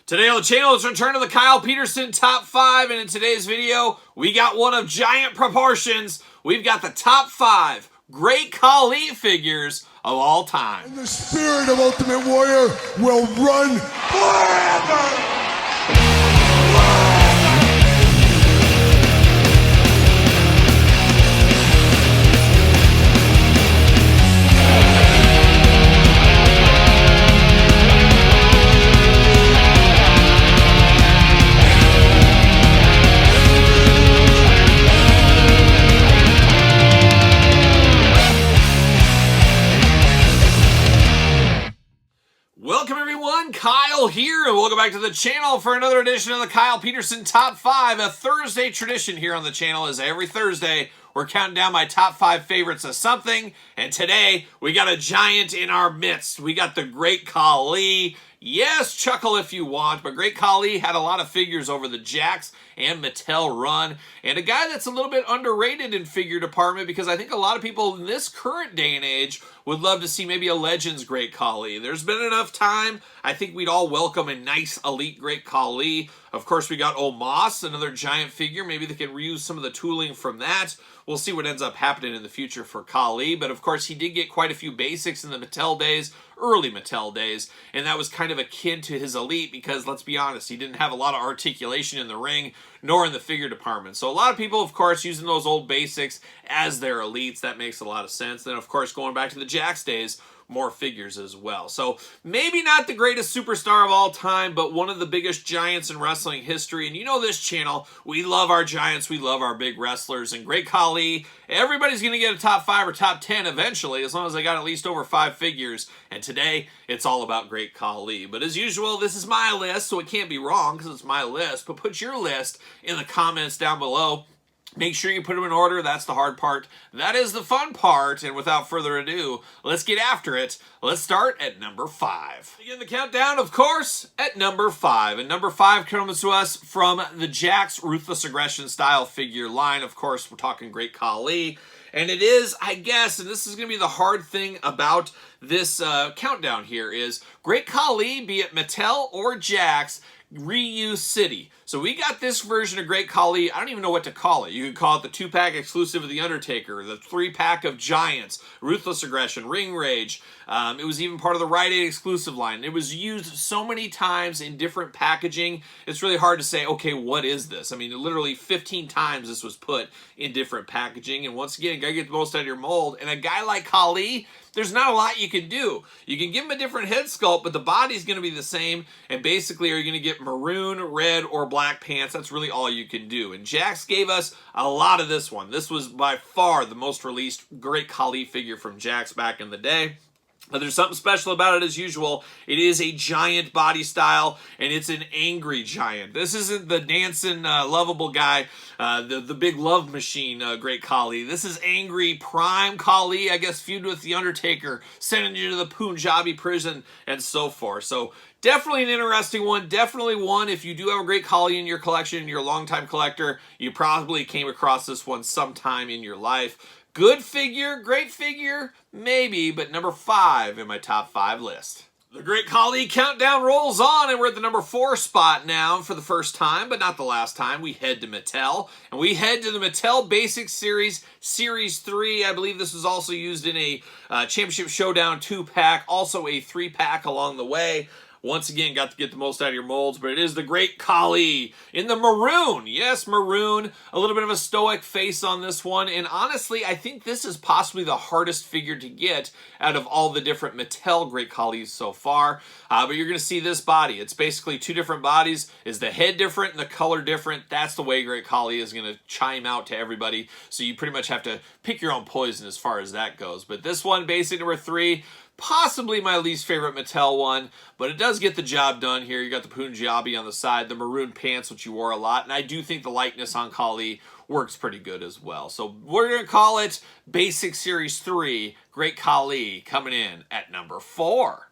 Today on the channel, let's return to the Kyle Peterson top 5, and in today's video, we got one of giant proportions. We've got the top 5 great Khali figures of all time. And the spirit of Ultimate Warrior will run forever! Welcome everyone, Kyle here, and welcome back to the channel for another edition of the Kyle Peterson Top 5, a Thursday tradition here on the channel. Is every Thursday we're counting down my top 5 favorites of something, and today we got a giant in our midst. We got the great Khali. Yes, chuckle if you want, but great Khali had a lot of figures over the Jakks and Mattel run, and a guy that's a little bit underrated in figure department because I think a lot of people in this current day and age would love to see maybe a Legends great Khali. There's been enough time. I think we'd all welcome a nice elite great Khali. Of course, we got Omos, another giant figure. Maybe they can reuse some of the tooling from that. We'll see what ends up happening in the future for Khali, but of course he did get quite a few basics in the Mattel days, early Mattel days, and that was kind of akin to his elite because, let's be honest, he didn't have a lot of articulation in the ring nor in the figure department. So a lot of people, of course, using those old basics as their elites. That makes a lot of sense. Then, of course, going back to the Jakks days, more figures as well. So maybe not the greatest superstar of all time, but one of the biggest giants in wrestling history. And you know this channel, we love our giants, we love our big wrestlers. And great Khali, everybody's going to get a top 5 or top 10 eventually, as long as they got at least over 5 figures. And today, it's all about great Khali. But as usual, this is my list, so it can't be wrong because it's my list. But put your list in the comments down below. Make sure you put them in order. That's the hard part. That is the fun part. And without further ado, let's get after it. Let's start at number 5. Begin the countdown, of course, at number 5. And number 5 comes to us from the Jakks Ruthless Aggression style figure line. Of course, we're talking great Khali. And it is, I guess, and this is going to be the hard thing about this countdown here, is great Khali, be it Mattel or Jakks, reuse city. So we got this version of great Khali. I don't even know what to call it. You could call it the 2-pack exclusive of The Undertaker, the 3-pack of Giants, Ruthless Aggression, Ring Rage. It was even part of the Rite Aid exclusive line. It was used so many times in different packaging. It's really hard to say, okay, what is this? I mean, literally 15 times this was put in different packaging. And once again, you gotta get the most out of your mold. And a guy like Khali, there's not a lot you can do. You can give him a different head sculpt, but the body's going to be the same. And basically, are you going to get maroon, red, or black pants? That's really all you can do. And Jakks gave us a lot of this one. This was by far the most released great Khali figure from Jakks back in the day. But there's something special about it as usual. It is a giant body style, and it's an angry giant. This isn't the dancing, lovable guy, the big love machine, great Khali. This is angry prime Khali, I guess, feud with The Undertaker, sending you to the Punjabi prison, and so forth. So definitely an interesting one. Definitely one, if you do have a great Khali in your collection, and you're a longtime collector, you probably came across this one sometime in your life. Good figure, great figure, maybe, but number 5 in my top 5 list. The great Khali countdown rolls on, and we're at the number 4 spot now for the first time, but not the last time. We head to Mattel, and we head to the Mattel Basics Series, Series 3. I believe this was also used in a Championship Showdown 2-pack, also a 3-pack along the way. Once again, got to get the most out of your molds, but it is the great Khali in the maroon. Yes, maroon. A little bit of a stoic face on this one, and honestly, I think this is possibly the hardest figure to get out of all the different Mattel great Khalis so far. But you're going to see this body. It's basically 2 different bodies. Is the head different and the color different? That's the way great Khali is going to chime out to everybody, so you pretty much have to pick your own poison as far as that goes. But this one, basic number 3, possibly my least favorite Mattel one, but it does get the job done here. You got the Punjabi on the side, the maroon pants, which you wore a lot, and I do think the likeness on Khali works pretty good as well. So we're going to call it Basic Series 3, Great Khali, coming in at number 4.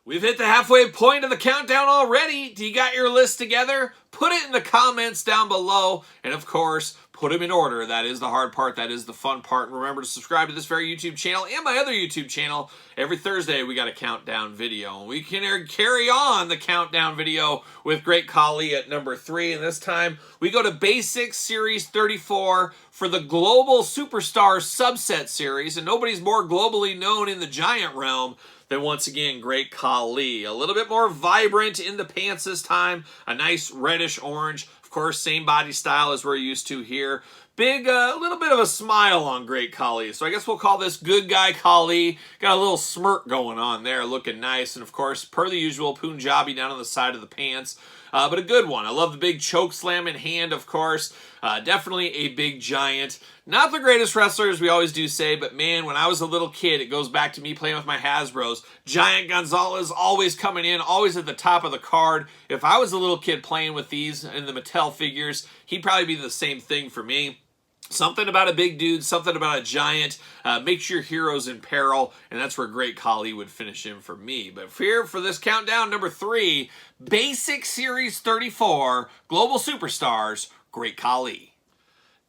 We've hit the halfway point of the countdown already. Do you got your list together? Put it in the comments down below. And of course, put them in order. That is the hard part. That is the fun part. And remember to subscribe to this very YouTube channel and my other YouTube channel. Every Thursday, we got a countdown video. We can carry on the countdown video with Great Khali at number 3. And this time, we go to Basics Series 34 for the Global Superstar Subset Series. And nobody's more globally known in the giant realm than, once again, Great Khali. A little bit more vibrant in the pants this time. A nice reddish orange. Of course, same body style as we're used to here. Big, little bit of a smile on Great Khali. So I guess we'll call this Good Guy Khali. Got a little smirk going on there, looking nice. And of course, per the usual, Punjabi down on the side of the pants. But a good one. I love the big choke slam in hand, of course. Definitely a big giant. Not the greatest wrestler, as we always do say, but man, when I was a little kid, it goes back to me playing with my Hasbros. Giant Gonzalez always coming in, always at the top of the card. If I was a little kid playing with these in the Mattel figures, he'd probably be the same thing for me. Something about a big dude, something about a giant, makes your heroes in peril, and that's where Great Khali would finish in for me. But here for this countdown, number 3, Basic Series 34, Global Superstars, Great Khali.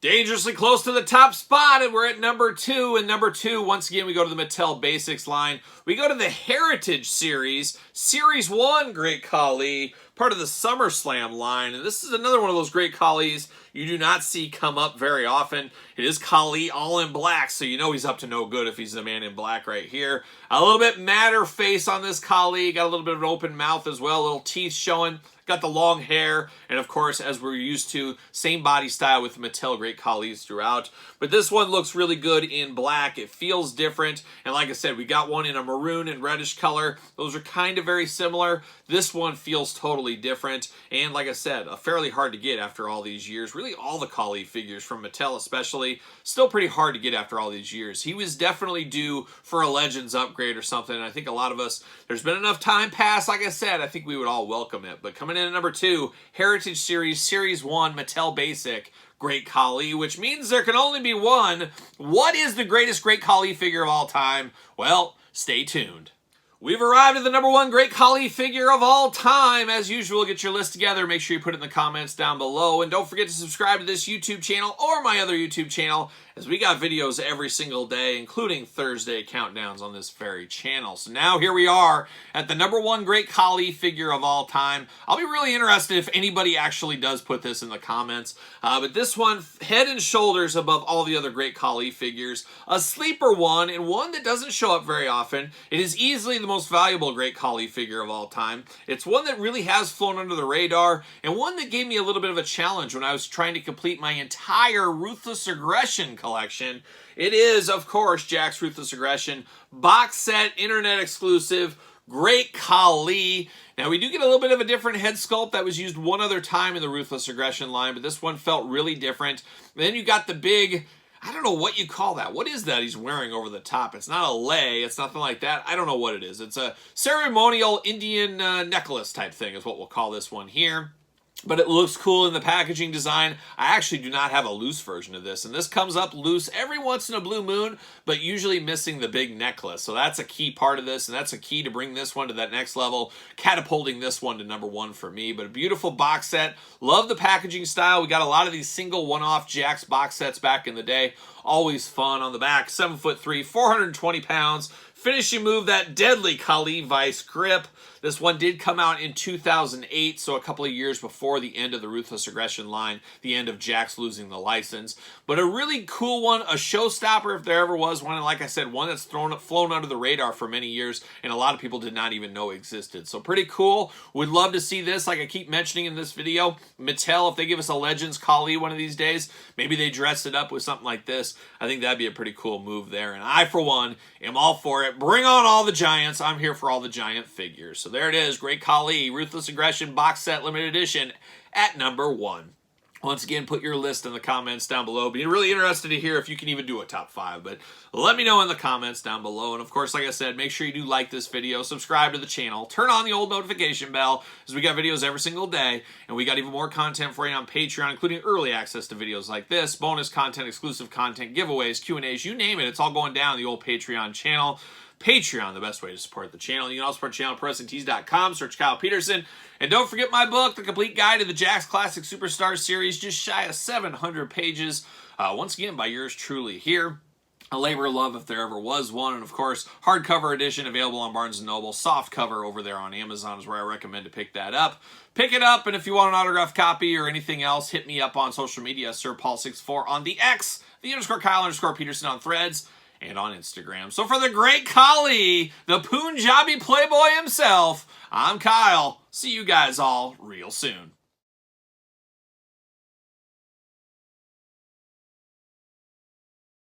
Dangerously close to the top spot, and we're at number 2. And number 2, once again, we go to the Mattel Basics line. We go to the Heritage Series, Series 1 Great Khali, part of the SummerSlam line. And this is another one of those Great Khalis you do not see come up very often. It is Khali all in black, so you know he's up to no good if he's the man in black right here. A little bit madder face on this Khali. Got a little bit of an open mouth as well, little teeth showing. Got the long hair, and of course, as we're used to, same body style with Mattel Great Khalis throughout. But this one looks really good in black. It feels different, and like I said, we got one in a maroon and reddish color. Those are kind of very similar. This one feels totally different, and like I said, fairly hard to get after all these years. Really, all the Khali figures from Mattel especially, still pretty hard to get after all these years. He was definitely due for a Legends upgrade or something, and I think a lot of us, there's been enough time passed, like I said, I think we would all welcome it. But coming in at number 2, Heritage Series, Series 1, Mattel Basic, Great Khali, which means there can only be one. What is the greatest Great Khali figure of all time? Well, stay tuned. We've arrived at the number 1 Great Khali figure of all time. As usual, get your list together. Make sure you put it in the comments down below. And don't forget to subscribe to this YouTube channel or my other YouTube channel, as we got videos every single day, including Thursday countdowns on this very channel. So now here we are at the number 1 Great Khali figure of all time. I'll be really interested if anybody actually does put this in the comments. But this one, head and shoulders above all the other Great Khali figures. A sleeper one, and one that doesn't show up very often. It is easily the most valuable Great Khali figure of all time. It's one that really has flown under the radar, and one that gave me a little bit of a challenge when I was trying to complete my entire Ruthless Aggression collection. It is, of course, Jakks Ruthless Aggression box set, internet exclusive, Great Khali. Now, we do get a little bit of a different head sculpt that was used one other time in the Ruthless Aggression line, but this one felt really different. And then you got the big, I don't know what you call that. What is that he's wearing over the top? It's not a lei. It's nothing like that. I don't know what it is. It's a ceremonial Indian necklace type thing is what we'll call this one here. But it looks cool in the packaging design. I actually do not have a loose version of this, and this comes up loose every once in a blue moon, but usually missing the big necklace. So that's a key part of this, and that's a key to bring this one to that next level, catapulting this one to number 1 for me. But a beautiful box set. Love the packaging style. We got a lot of these single one-off Jakks box sets back in the day. Always fun on the back. 7'3", 420 pounds. Finishing move, that deadly Khali Vice grip. This one did come out in 2008, so a couple of years before the end of the Ruthless Aggression line, the end of Jakks losing the license. But a really cool one, a showstopper if there ever was one, and like I said, one that's flown under the radar for many years, and a lot of people did not even know existed. So pretty cool. Would love to see this, like I keep mentioning in this video. Mattel, if they give us a Legends Khali one of these days, maybe they dress it up with something like this. I think that'd be a pretty cool move there, and I, for one, am all for it. Bring on all the giants. I'm here for all the giant figures. So there it is, Great Khali, Ruthless Aggression Box Set Limited Edition at number 1. Once again, put your list in the comments down below. Be really interested to hear if you can even do a top 5, but let me know in the comments down below. And of course, like I said, make sure you do like this video, subscribe to the channel, turn on the old notification bell, as we got videos every single day, and we got even more content for you on Patreon, including early access to videos like this, bonus content, exclusive content, giveaways, Q&As, you name it. It's all going down the old Patreon channel. Patreon, the best way to support the channel. You can also support the channel at ProWrestlingTees.com, search Kyle Peterson. And don't forget my book, The Complete Guide to the Jakks Classic Superstar Series, just shy of 700 pages. Once again, by yours truly here. A labor of love if there ever was one. And of course, hardcover edition available on Barnes & Noble. Soft cover over there on Amazon is where I recommend to pick that up. Pick it up, and if you want an autographed copy or anything else, hit me up on social media, SirPaul64 on the X, the _Kyle_Peterson on Threads, and on Instagram. So for the great Khali, the Punjabi playboy himself, I'm Kyle. See you guys all real soon.